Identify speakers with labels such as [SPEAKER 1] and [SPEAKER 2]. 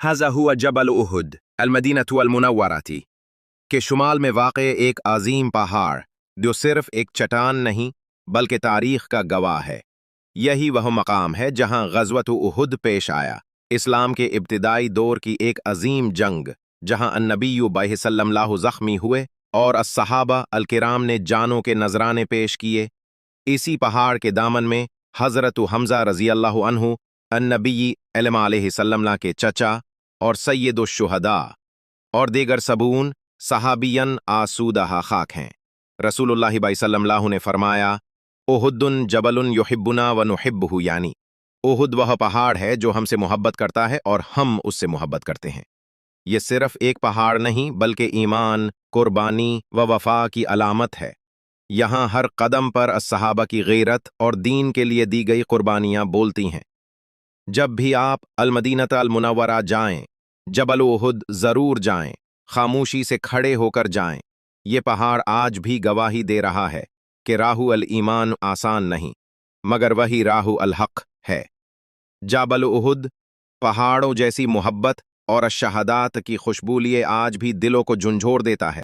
[SPEAKER 1] هذا هو جبل احد المدینة المنورة کے شمال میں واقع ایک عظیم پہاڑ جو صرف ایک چٹان نہیں بلکہ تاریخ کا گواہ ہے۔ یہی وہ مقام ہے جہاں غزوۃ احد پیش آیا، اسلام کے ابتدائی دور کی ایک عظیم جنگ جہاں النبی علیہ صلی اللہ زخمی ہوئے اور الصحابہ الکرام نے جانوں کے نذرانے پیش کیے۔ اسی پہاڑ کے دامن میں حضرت حمزہ رضی اللہ عنہ النبی علیہ السلام کے چچا اور سید الشہداء اور دیگر سبون صحابین آسودہ خاک ہیں۔ رسول اللہ صلی اللہ علیہ نے فرمایا، احد جبل یحبنا ونحبہ، یعنی احد وہ پہاڑ ہے جو ہم سے محبت کرتا ہے اور ہم اس سے محبت کرتے ہیں۔ یہ صرف ایک پہاڑ نہیں بلکہ ایمان، قربانی و وفا کی علامت ہے۔ یہاں ہر قدم پر الصحابہ کی غیرت اور دین کے لیے دی گئی قربانیاں بولتی ہیں۔ جب بھی آپ المدینہ المنورہ جائیں، جبل احد ضرور جائیں، خاموشی سے کھڑے ہو کر جائیں۔ یہ پہاڑ آج بھی گواہی دے رہا ہے کہ راہ الایمان آسان نہیں، مگر وہی راہ الحق ہے۔ جبل احد پہاڑوں جیسی محبت اور الشہادات کی خوشبو لیے آج بھی دلوں کو جھنجھوڑ دیتا ہے۔